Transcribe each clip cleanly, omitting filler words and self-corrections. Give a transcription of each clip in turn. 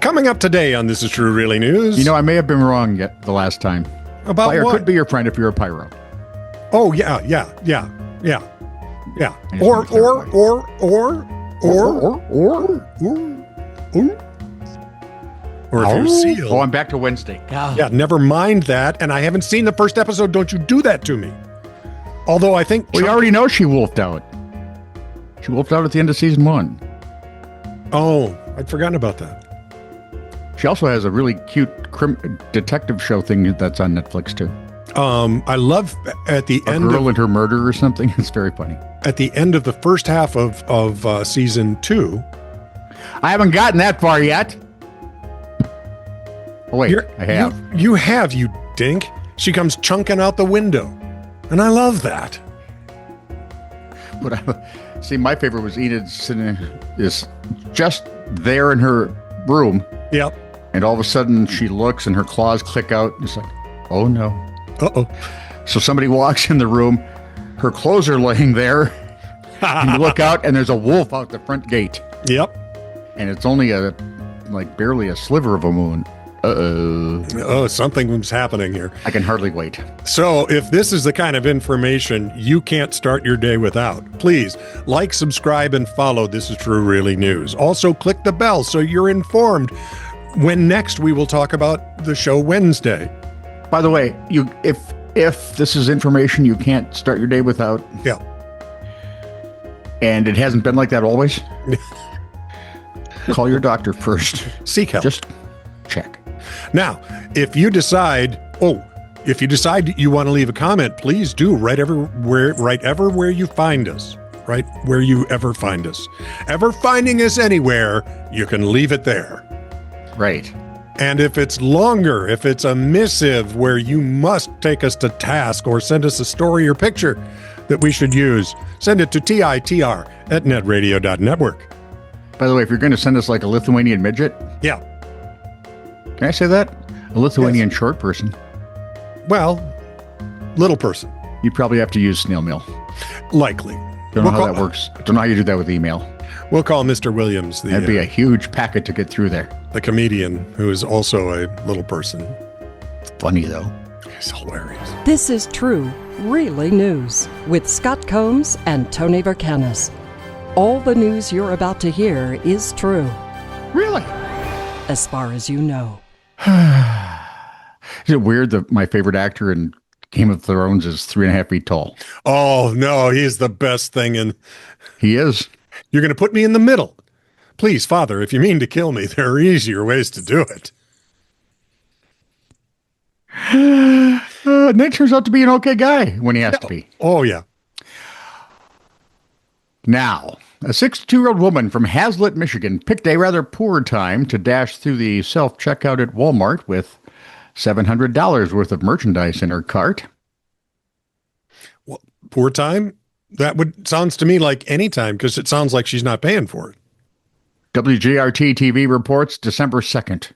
Coming up today on This Is True Really News. You know, I may have been wrong the last time. About Fire what? could be your friend if you're a pyro. Oh, yeah. Or if you're sealed. Oh, I'm back to Wednesday. Yeah, never mind that. And I haven't seen the first episode. Don't you do that to me. Although I think... We already know she wolfed out. She wolfed out at the end of season 1. Oh, I'd forgotten about that. She also has a really cute detective show thing that's on Netflix, too. I love at the end of... A Girl and Her Murder or something. It's very funny. At the end of the first half of season 2. I haven't gotten that far yet. Oh, wait, I have. You have, you dink. She comes chunking out the window. And I love that. But see, my favorite was Enid sitting is just there in her room. Yep. And all of a sudden she looks and her claws click out. It's like, oh no. Uh-oh. So somebody walks in the room. Her clothes are laying there. And you look out and there's a wolf out the front gate. Yep. And it's only barely a sliver of a moon. Uh-oh. Oh, something's happening here. I can hardly wait. So if this is the kind of information you can't start your day without, please like, subscribe, and follow This Is True Really News. Also, click the bell so you're informed when next we will talk about the show Wednesday. By the way, if this is information you can't start your day without, yeah, and it hasn't been like that always, call your doctor first. Seek help. Just check. Now, if you decide you want to leave a comment, please do right ever where you find us. Right where you ever find us. Ever finding us anywhere, you can leave it there. Right. And if it's longer, if it's a missive where you must take us to task or send us a story or picture that we should use, send it to TITR@netradio.network. By the way, if you're going to send us like a Lithuanian midget. Yeah. Can I say that? A Lithuanian short person. Well, little person. You'd probably have to use snail mail. Likely. Don't know how that works. Don't know how you do that with email. We'll call Mr. Williams. That'd be a huge packet to get through there. The comedian who is also a little person. It's funny, though. It's hilarious. This is True, Really News with Scott Combs and Tony Verkinnes. All the news you're about to hear is true. Really? As far as you know. Is it weird that my favorite actor in Game of Thrones is 3.5 feet tall? Oh, no, he's the best thing. And he is. You're going to put me in the middle. Please, Father, if you mean to kill me, there are easier ways to do it. Nick turns out to be an okay guy when he has to be. Oh, yeah. Now, a 62-year-old woman from Hazlet, Michigan, picked a rather poor time to dash through the self-checkout at Walmart with $700 worth of merchandise in her cart. Well, poor time? That sounds to me like any time, because it sounds like she's not paying for it. WGRT-TV reports December 2nd.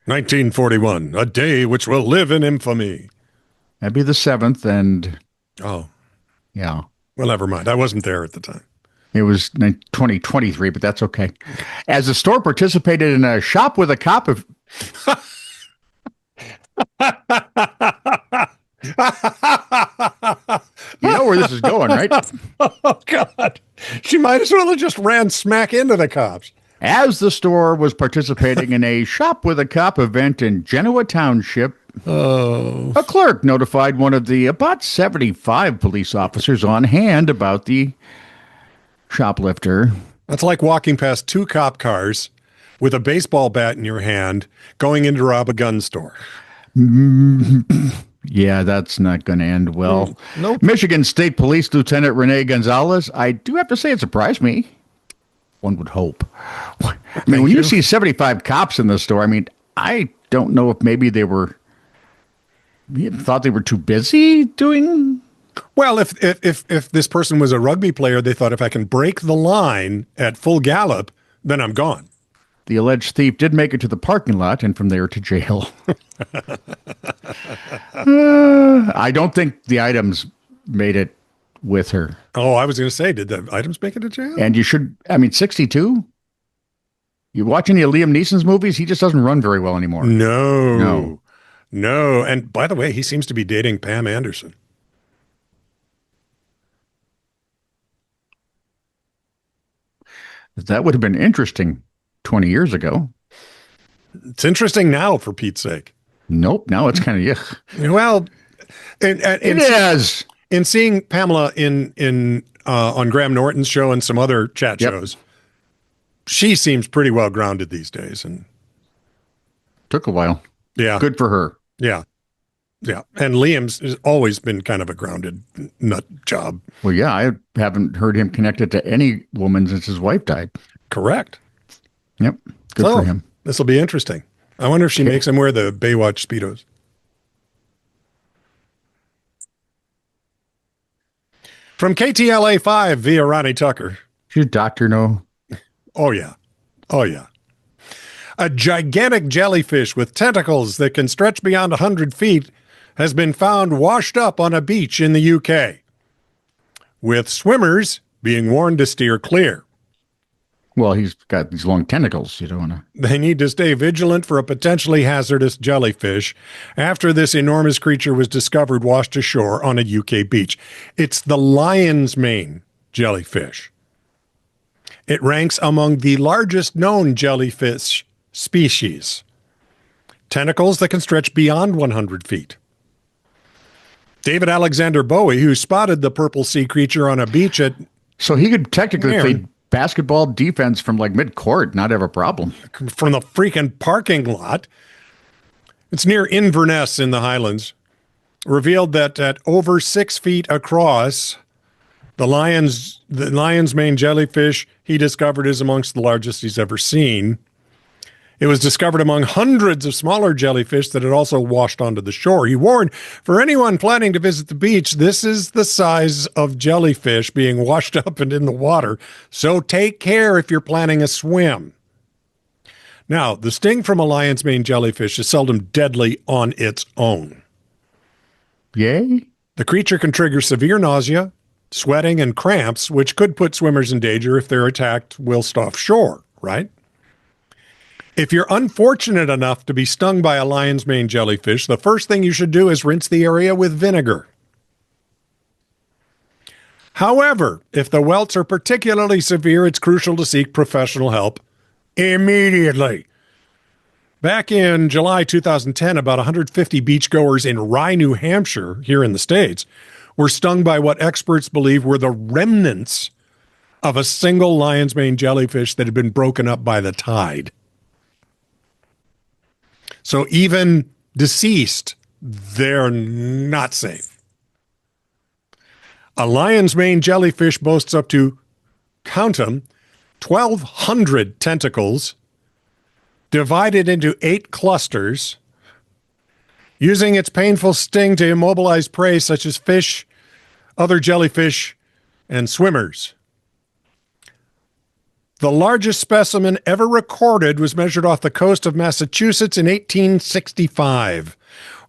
1941, a day which will live in infamy. That'd be the 7th, and... Oh. Yeah. Well, never mind. I wasn't there at the time. It was 2023, but that's okay. As the store participated in a shop with a cop of... You know where this is going, right? Oh, God. She might as well have just ran smack into the cops. As the store was participating in a shop with a cop event in Genoa Township, a clerk notified one of the about 75 police officers on hand about the shoplifter. That's like walking past 2 cop cars with a baseball bat in your hand going in to rob a gun store. Yeah, that's not going to end well. Nope. Michigan State Police Lieutenant Renee Gonzalez, I do have to say it surprised me. One would hope. I mean, when you see 75 cops in the store, I mean, I don't know if maybe thought they were too busy doing. Well, if this person was a rugby player, they thought if I can break the line at full gallop, then I'm gone. The alleged thief did make it to the parking lot and from there to jail. I don't think the items made it with her. Oh, I was going to say, did the items make it to jail? And 62? You watch any of Liam Neeson's movies? He just doesn't run very well anymore. No. And by the way, he seems to be dating Pam Anderson. That would have been interesting 20 years ago. It's interesting now, for Pete's sake. Nope. Now it's kind of yuck. Well, It is. In seeing Pamela on Graham Norton's show and some other chat shows, she seems pretty well grounded these days. And took a while. Yeah. Good for her. Yeah. And Liam's has always been kind of a grounded nut job. Well, yeah, I haven't heard him connected to any woman since his wife died. Correct. Yep. Good for him. This will be interesting. I wonder if she makes him wear the Baywatch Speedos. From KTLA 5 via Ronnie Tucker. Does your doctor know? Oh, yeah. A gigantic jellyfish with tentacles that can stretch beyond 100 feet has been found washed up on a beach in the UK, with swimmers being warned to steer clear. Well, he's got these long tentacles. You don't want to. They need to stay vigilant for a potentially hazardous jellyfish after this enormous creature was discovered washed ashore on a UK beach. It's the lion's mane jellyfish. It ranks among the largest known jellyfish species. Tentacles that can stretch beyond 100 feet. David Alexander Bowie, who spotted the purple sea creature on a beach at... So he could technically play basketball defense from like mid-court, not have a problem. From the freaking parking lot. It's near Inverness in the Highlands. Revealed that at over 6 feet across, the lion's mane jellyfish he discovered is amongst the largest he's ever seen. It was discovered among hundreds of smaller jellyfish that had also washed onto the shore. He warned, for anyone planning to visit the beach, this is the size of jellyfish being washed up and in the water, so take care if you're planning a swim. Now, the sting from a lion's mane jellyfish is seldom deadly on its own. Yay? The creature can trigger severe nausea, sweating, and cramps, which could put swimmers in danger if they're attacked whilst offshore, right? If you're unfortunate enough to be stung by a lion's mane jellyfish, the first thing you should do is rinse the area with vinegar. However, if the welts are particularly severe, it's crucial to seek professional help immediately. Back in July 2010, about 150 beachgoers in Rye, New Hampshire, here in the States, were stung by what experts believe were the remnants of a single lion's mane jellyfish that had been broken up by the tide. So even deceased, they're not safe. A lion's mane jellyfish boasts up to, count them, 1,200 tentacles divided into 8 clusters, using its painful sting to immobilize prey such as fish, other jellyfish, and swimmers. The largest specimen ever recorded was measured off the coast of Massachusetts in 1865,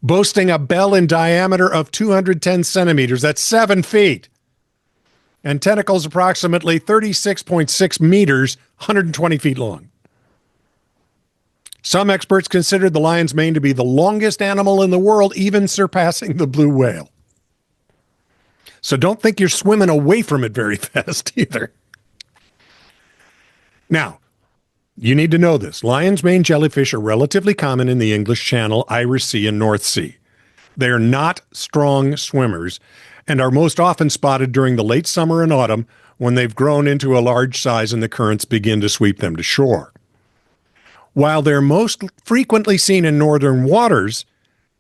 boasting a bell in diameter of 210 centimeters, that's 7 feet, and tentacles approximately 36.6 meters, 120 feet long. Some experts considered the lion's mane to be the longest animal in the world, even surpassing the blue whale. So don't think you're swimming away from it very fast either. Now, you need to know this. Lion's mane jellyfish are relatively common in the English Channel, Irish Sea, and North Sea. They are not strong swimmers and are most often spotted during the late summer and autumn when they've grown into a large size and the currents begin to sweep them to shore. While they're most frequently seen in northern waters,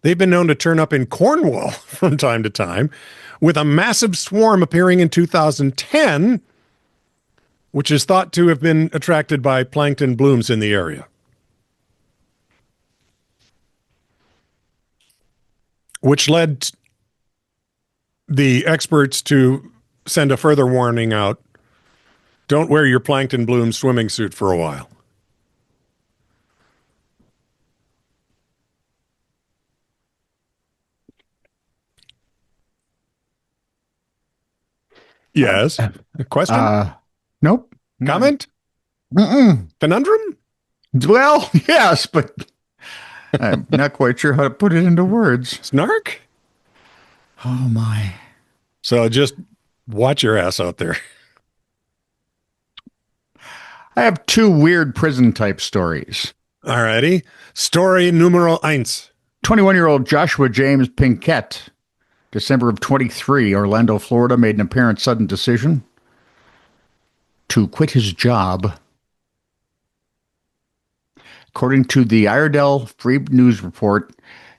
they've been known to turn up in Cornwall from time to time, with a massive swarm appearing in 2010, which is thought to have been attracted by plankton blooms in the area. Which led the experts to send a further warning out. Don't wear your plankton bloom swimming suit for a while. Yes. Question? Nope. Comment? Mm-mm. Conundrum? Well, yes, but I'm not quite sure how to put it into words. Snark? Oh, my. So just watch your ass out there. I have two weird prison type stories. Alrighty. Story numero eins. 21-year-old Joshua James Pinkett, December of 23, Orlando, Florida, made an apparent sudden decision to quit his job. According to the Iredell Free News Report,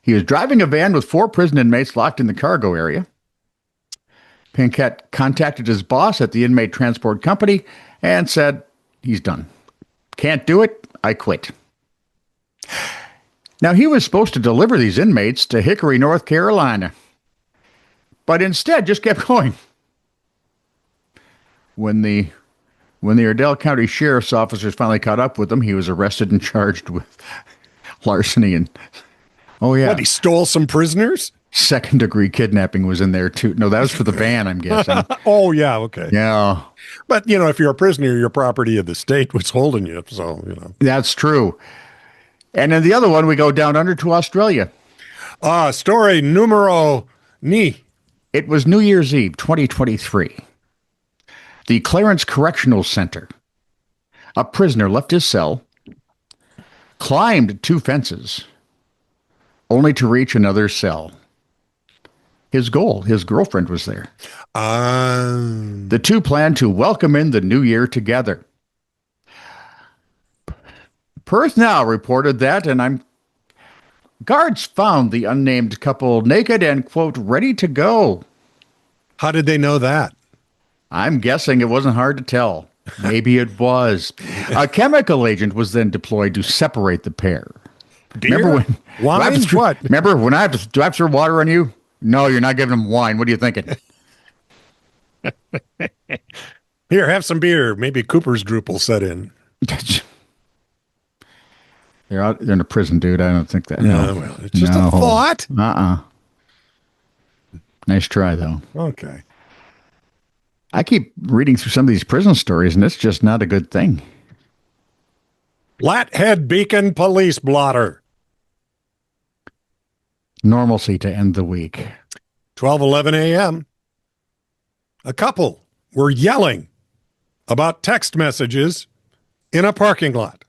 he was driving a van with 4 prison inmates locked in the cargo area. Pinkett contacted his boss at the inmate transport company and said, he's done. Can't do it. I quit. Now, he was supposed to deliver these inmates to Hickory, North Carolina, but instead just kept going. When the Ardell County Sheriff's officers finally caught up with him, he was arrested and charged with larceny and, oh yeah. What, he stole some prisoners? Second-degree kidnapping was in there, too. No, that was for the van, I'm guessing. Oh, yeah, okay. Yeah. But, if you're a prisoner, you're property of the state was holding you, so, That's true. And then the other one, we go down under to Australia. Story numero ni. It was New Year's Eve, 2023. The Clarence Correctional Center. A prisoner left his cell, climbed 2 fences, only to reach another cell. His goal, his girlfriend was there. The two planned to welcome in the new year together. Perth Now reported that, and guards found the unnamed couple naked and, quote, ready to go. How did they know that? I'm guessing it wasn't hard to tell. Maybe it was. A chemical agent was then deployed to separate the pair. Beer? Remember when? Wine? What? Remember when do I have to serve water on you? No, you're not giving them wine. What are you thinking? Here, have some beer. Maybe Cooper's droop will set in. They're in a prison, dude. I don't think that. No, well, it's just a thought. Nice try, though. Okay. I keep reading through some of these prison stories, and it's just not a good thing. Flathead Beacon police blotter. Normalcy to end the week. 12:11 a.m. A couple were yelling about text messages in a parking lot.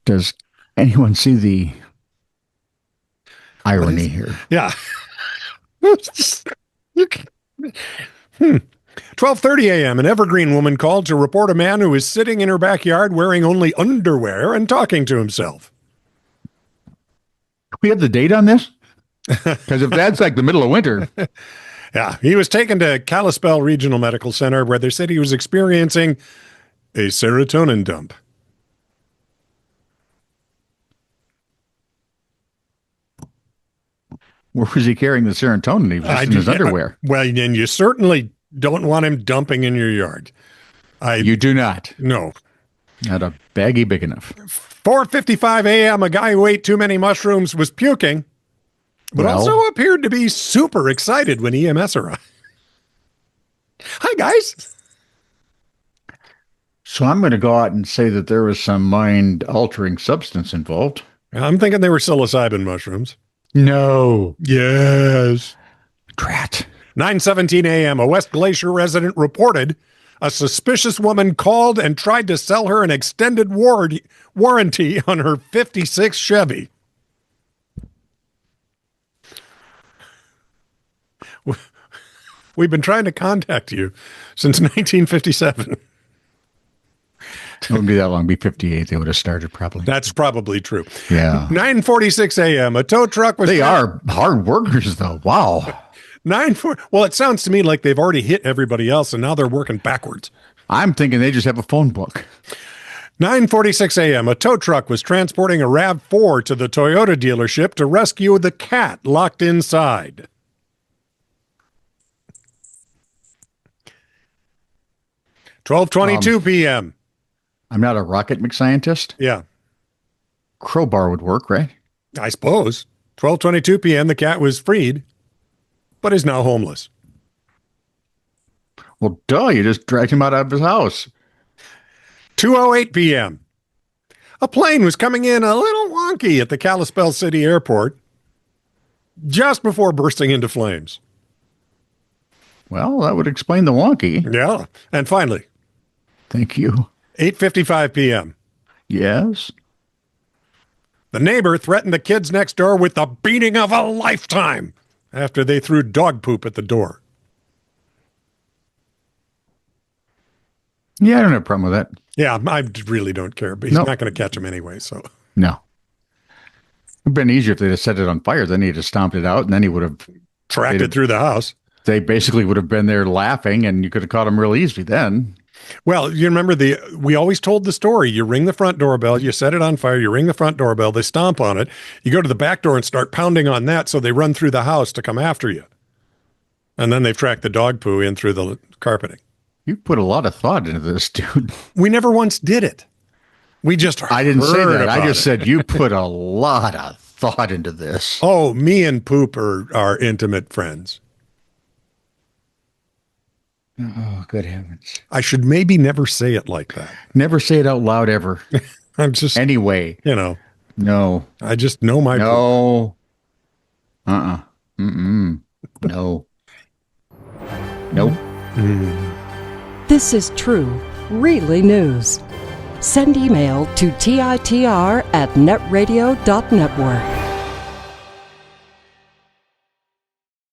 Does anyone see the irony here? Yeah. 12:30 a.m. An Evergreen woman called to report a man who was sitting in her backyard wearing only underwear and talking to himself. We have the date on this? Because if that's like the middle of winter. Yeah, he was taken to Kalispell Regional Medical Center where they said he was experiencing a serotonin dump. Where was he carrying the serotonin? He was just in his underwear. Well, and you certainly don't want him dumping in your yard. You do not. No. Not a baggie big enough. 4:55 a.m., a guy who ate too many mushrooms was puking, but also appeared to be super excited when EMS arrived. Hi, guys. So I'm going to go out and say that there was some mind-altering substance involved. I'm thinking they were psilocybin mushrooms. No. Yes. Drat. 9:17 a.m., a West Glacier resident reported a suspicious woman called and tried to sell her an extended warranty on her 56 Chevy. We've been trying to contact you since 1957. It wouldn't be that long. It'd be 58. They would have started probably. That's probably true. Yeah. 9:46 a.m. A tow truck was. They are hard workers, though. Wow. Well, it sounds to me like they've already hit everybody else, and now they're working backwards. I'm thinking they just have a phone book. 9:46 a.m. A tow truck was transporting a RAV4 to the Toyota dealership to rescue the cat locked inside. (12:22 p.m.) I'm not a rocket scientist. Yeah. Crowbar would work, right? I suppose. 12:22 p.m. The cat was freed, but is now homeless. Well, duh, you just dragged him out of his house. 2:08 p.m. A plane was coming in a little wonky at the Kalispell City Airport just before bursting into flames. Well, that would explain the wonky. Yeah. And finally, Thank you. 8:55 p.m. Yes? The neighbor threatened the kids next door with the beating of a lifetime after they threw dog poop at the door. Yeah, I don't have a problem with that. Yeah, I really don't care, but he's Nope. not going to catch him anyway, so. No. It would have been easier if they'd have set it on fire. Then he'd have stomped it out, and then he would have... Tracked it through the house. They basically would have been there laughing, and you could have caught him real easy then. Well, you remember we always told the story. You ring the front doorbell, you set it on fire, you ring the front doorbell, they stomp on it. You go to the back door and start pounding on that so they run through the house to come after you. And then they've tracked the dog poo in through the carpeting. You put a lot of thought into this, dude. We never once did it. We just I didn't say heard that. I about just it. said you put a lot of thought into this. Oh, me and Poop are intimate friends. Oh, good heavens. I should maybe never say it like that. Never say it out loud ever. I'm just, Anyway, no. I just know my poop. No. Mm-mm. No. Nope. This is true, really news. Send email to TITR@netradio.network.